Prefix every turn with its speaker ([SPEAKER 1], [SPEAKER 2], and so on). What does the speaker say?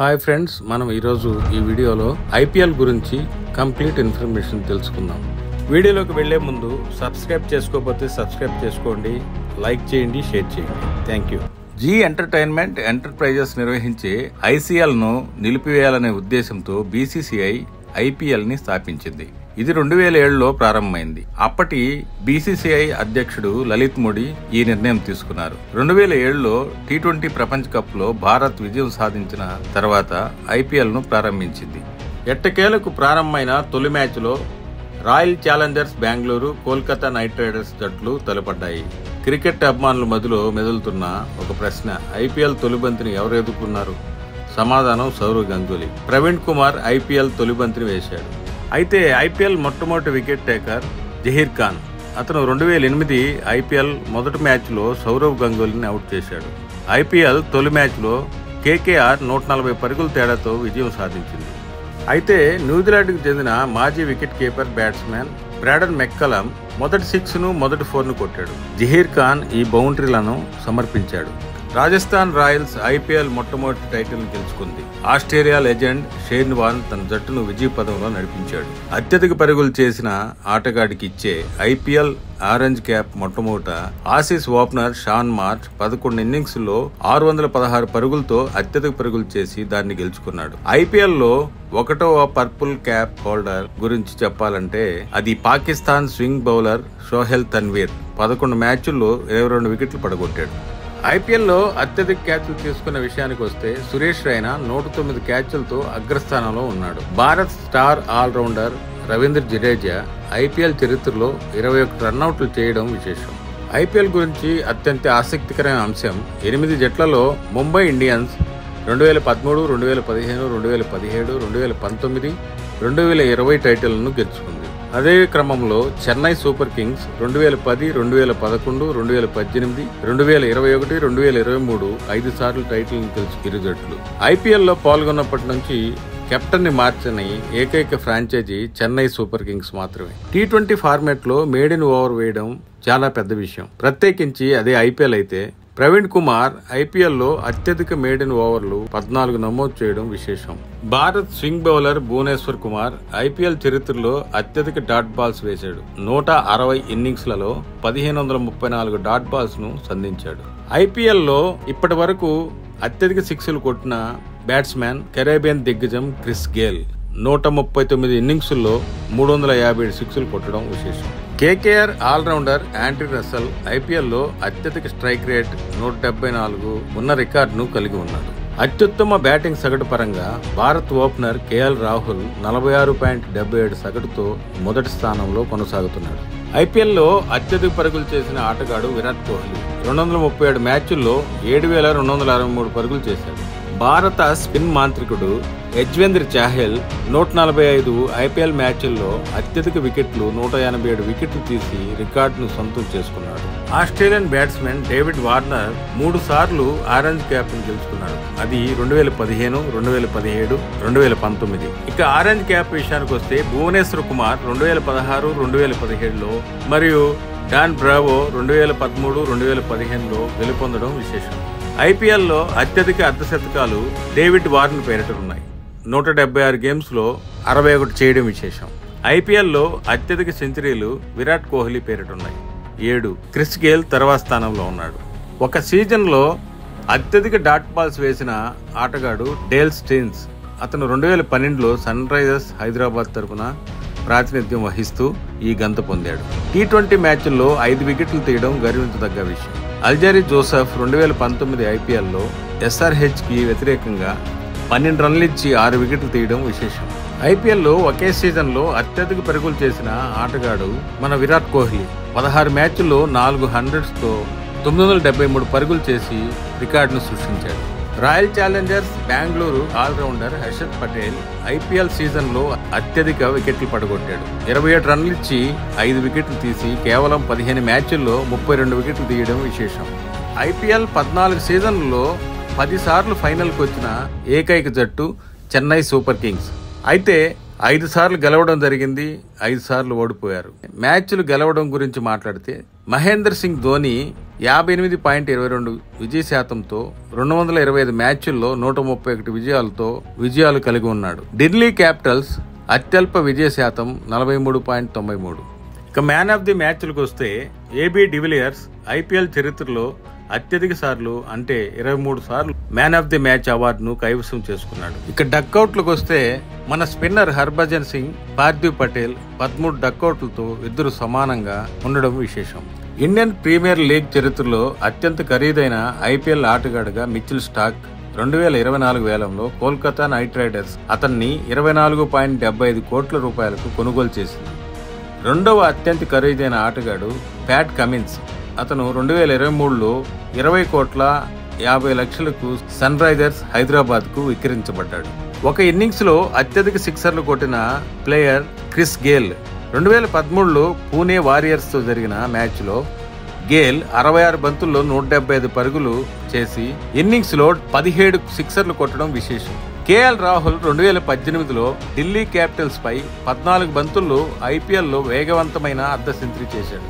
[SPEAKER 1] Hi friends, మనం ఈరోజు ఈ వీడియోలో ఐపీఎల్ గురించి కంప్లీట్ ఇన్ఫర్మేషన్ తెలుసుకుందాం. వీడియోలోకి వెళ్లే ముందు సబ్స్క్రైబ్ చేసుకోకపోతే సబ్స్క్రైబ్ చేసుకోండి, లైక్ చేయండి, షేర్ చేయండి. Thank you. Zee Entertainment Enterprises నిర్వహించే ఐసీఎల్ ను నిలిపివేయాలనే ఉద్దేశంతో బీసీసీఐ ఐపీఎల్ ని స్థాపించింది. ఇది 2007లో ప్రారంభమైంది. అప్పటి బీసీసీఐ అధ్యక్షుడు లలిత్ మోడీ ఈ నిర్ణయం తీసుకున్నారు. 2007లో టీ20 ప్రపంచ కప్ లో భారత్ విజయం సాధించిన తర్వాత ఐపీఎల్ ను ప్రారంభించింది. ఎట్టకేలకు ప్రారంభమైన తొలి మ్యాచ్ లో royal Challengers Bengaluru, Kolkata night riders జట్లు తలపడ్డాయి. క్రికెట్ అభిమానుల మధ్యలో మెదులుతున్న ఒక ప్రశ్న: ఐపీఎల్ తొలి బంతిని ఎవరు ఎదుర్కొన్నారు? సమాధానం సౌరవ్ గంగూలీ. ప్రవీణ్ కుమార్ ఐపీఎల్ తొలి బంతిని వేశాడు. అయితే ఐపీఎల్ మొట్టమొదటి వికెట్ టేకర్ జహీర్ ఖాన్. అతను 2008 ఐపీఎల్ మొదటి మ్యాచ్లో సౌరవ్ గంగూలీని అవుట్ చేశాడు. ఐపీఎల్ తొలి మ్యాచ్లో కేకేఆర్ 140 పరుగుల తేడాతో విజయం సాధించింది. అయితే న్యూజిలాండ్కు చెందిన మాజీ wicket keeper batsmen broaden McCullum మొదటి 6ను మొదటి 4ను కొట్టాడు. జహీర్ ఖాన్ ఈ బౌండరీలను సమర్పించాడు. రాజస్థాన్ రాయల్స్ ఐపీఎల్ మొట్టమొదటి టైటిల్ గెలుచుకుంది. ఆస్ట్రేలియా లెజెండ్ షేన్ వార్న్ తన జట్టును విజయ పదంలో నడిపించాడు. అత్యధిక పరుగులు చేసిన ఆటగాడికి ఇచ్చే ఐపీఎల్ ఆరెంజ్ క్యాప్ మొట్టమొదట Aussies opener Shaun Marsh 11 innings లో 616 పరుగులతో అత్యధిక పరుగులు చేసి దాన్ని గెలుచుకున్నాడు. ఐపీఎల్ లో 1వ పర్పుల్ క్యాప్ హోల్డర్ గురించి చెప్పాలంటే అది పాకిస్తాన్ స్వింగ్ బౌలర్ సోహెల్ తన్వీర్. 11 మ్యాచ్ల్లో 22 వికెట్లు పడగొట్టాడు. ఐపీఎల్లో అత్యధిక క్యాచ్లు తీసుకున్న విషయానికి వస్తే సురేష్ రైనా 109 క్యాచ్లతో అగ్రస్థానంలో ఉన్నాడు. Bharat star all rounder Ravindra Jadeja IPL చరిత్రలో 21 రన్అట్లు చేయడం విశేషం. ఐపీఎల్ గురించి అత్యంత ఆసక్తికరమైన అంశం: 8 జట్లలో ముంబై ఇండియన్స్ 2013, 2015, 2017, 2019, 2020 టైటిల్ను గెలుచుకుంది. అదే క్రమంలో చెన్నై సూపర్ కింగ్స్ 2010, 2011, 2018, 2021, 2023 5 సార్లు టైటిల్ గెలుచుకు ఇరు జట్లు. ఐపీఎల్లో పాల్గొన్నప్పటి నుంచి కెప్టెన్ ని మార్చని ఏకైక ఫ్రాంచైజీ చెన్నై సూపర్ కింగ్స్ మాత్రమే. టీ20 ఫార్మాట్ లో మేడిన్ ఓవర్ వేయడం చాలా పెద్ద విషయం. ప్రత్యేకించి అదే ఐపీఎల్ అయితే ప్రవీణ్ కుమార్ ఐపీఎల్లో అత్యధిక మేడిన్ ఓవర్లు 14 నమోదు చేయడం విశేషం. Bharat swing bowler Bhuvneshwar Kumar IPL చరిత్రలో అత్యధిక డాట్ బాల్స్ వేశాడు. 160 ఇన్నింగ్స్లలో 1534 డాట్ బాల్స్ ను సంధించాడు. ఐపీఎల్లో ఇప్పటి వరకు అత్యధిక సిక్స్లు కొట్టిన బ్యాట్స్మెన్ కెరేబియన్ దిగ్గజం క్రిస్ గేల్. 139 ఇన్నింగ్స్ల్లో 357 సిక్స్లు కొట్టడం విశేషం. కేకేఆర్ ఆల్రౌండర్ ఆండ్రీ రసెల్ ఐపీఎల్లో అత్యధిక స్ట్రైక్ రేట్ 174 ఉన్న రికార్డును కలిగి ఉన్నాడు. అత్యుత్తమ బ్యాటింగ్ సగటు పరంగా భారత్ ఓపెనర్ కేఎల్ రాహుల్ 46.77 సగటుతో మొదటి స్థానంలో కొనసాగుతున్నాడు. ఐపీఎల్లో అత్యధిక పరుగులు చేసిన ఆటగాడు విరాట్ కోహ్లీ. 237 మ్యాచ్ల్లో 7,263 పరుగులు చేశాడు. భారత స్పిన్ మాంత్రికుడు యజ్వేంద్ర చాహల్ 145 ఐపీఎల్ మ్యాచ్ల్లో అత్యధిక వికెట్లు 187 వికెట్లు తీసి రికార్డును సొంతం చేసుకున్నాడు. ఆస్ట్రేలియన్ బ్యాట్స్మెన్ డేవిడ్ వార్నర్ 3 సార్లు ఆరెంజ్ క్యాప్ ను గెలుచుకున్నాడు. అది 2015, 2017, 2019. ఇక ఆరెంజ్ క్యాప్ విషయానికి వస్తే భువనేశ్వర్ కుమార్ 2016, 2017లో మరియు డాన్ బ్రావో 2013, 2015లో గెలుపొందడం విశేషం. ఐపీఎల్లో అత్యధిక అర్ధశతకాలు డేవిడ్ వార్న్ పేరిట ఉన్నాయి. 176 గేమ్స్ లో 61 చేయడం విశేషం. ఐపీఎల్లో అత్యధిక సెంచరీలు విరాట్ కోహ్లీ పేరిటున్నాయి, 7. క్రిస్ గేల్ తర్వాత స్థానంలో ఉన్నాడు. ఒక సీజన్ లో అత్యధిక డాట్ బాల్స్ వేసిన ఆటగాడు డేల్ స్టెయిన్స్. అతను 2012లో సన్ రైజర్స్ హైదరాబాద్ తరపున ప్రాతినిధ్యం వహిస్తూ ఈ గంత పొందాడు. టీ20 మ్యాచ్ల్లో 5 వికెట్లు తీయడం గర్వించదగ్గ విషయం. అల్జారీ జోసెఫ్ 2019 ఐపీఎల్లో ఎస్ఆర్హెచ్ కి వ్యతిరేకంగా 12 రన్లిచ్చి 6 వికెట్లు తీయడం విశేషం. ఐపీఎల్లో ఒకే సీజన్లో అత్యధిక పరుగులు చేసిన ఆటగాడు మన విరాట్ కోహ్లీ. 16 మ్యాచ్ల్లో 4 100తో 973 పరుగులు చేసి రికార్డును సృష్టించాడు. Royal Challengers Bengaluru all rounder Harshad Patel IPL సీజన్లో అత్యధిక వికెట్లు పడగొట్టాడు. 27 రన్లిచ్చి 5 వికెట్లు తీసి కేవలం 15 మ్యాచ్ల్లో 32 వికెట్లు తీయడం విశేషం. ఐపీఎల్ 14 సీజన్లలో 10 సార్లు ఫైనల్కు వచ్చిన ఏకైక జట్టు చెన్నై సూపర్ కింగ్స్. అయితే 5 సార్లు గెలవడం జరిగింది, 5 సార్లు ఓడిపోయారు. మ్యాచ్లు గెలవడం గురించి మాట్లాడితే మహేంద్ర సింగ్ ధోని 58.22 విజయ శాతంతో 225 మ్యాచ్ల్లో 131 విజయాలు కలిగి ఉన్నాడు. ఢిల్లీ క్యాపిటల్స్ అత్యల్ప విజయ శాతం 43.93. ఇక మ్యాన్ ఆఫ్ ది మ్యాచ్లకు వస్తే ఏబీ డివిలియర్స్ ఐపీఎల్ చరిత్రలో అత్యధిక సార్లు అంటే 23 సార్లు మ్యాన్ ఆఫ్ ది మ్యాచ్ అవార్డును కైవసం చేసుకున్నాడు. ఇక డక్అవుట్లకు వస్తే మన స్పిన్నర్ హర్భజన్ సింగ్, పార్థివ్ పటేల్ 13 డక్అవుట్లతో ఇద్దరు సమానంగా ఉండడం విశేషం. ఇండియన్ ప్రీమియర్ లీగ్ చరిత్రలో అత్యంత ఖరీదైన ఐపీఎల్ ఆటగాడుగా మిచెల్ స్టార్క్ 2024 వేలంలో కోల్కతా నైట్ రైడర్స్ అతన్ని 24.75 కోట్ల రూపాయలకు కొనుగోలు చేసింది. రెండవ అత్యంత ఖరీదైన ఆటగాడు ప్యాట్ కమిన్స్. అతను 2023లో 20,50,00,000కు సన్ రైజర్స్ హైదరాబాద్ కు విక్రయించబడ్డాడు. ఒక ఇన్నింగ్స్ లో అత్యధిక సిక్సర్లు కొట్టిన ప్లేయర్ క్రిస్ గేల్. 2013లో పూణే వారియర్స్ తో జరిగిన మ్యాచ్ లో గేల్ 66 బంతుల్లో 175 పరుగులు చేసి ఇన్నింగ్స్ లో 17 సిక్సర్లు కొట్టడం విశేషం. కేఎల్ రాహుల్ 2018లో ఢిల్లీ క్యాపిటల్స్ పై 14 బంతుల్లో ఐపీఎల్లో వేగవంతమైన అర్ధ సెంచరీ చేశాడు.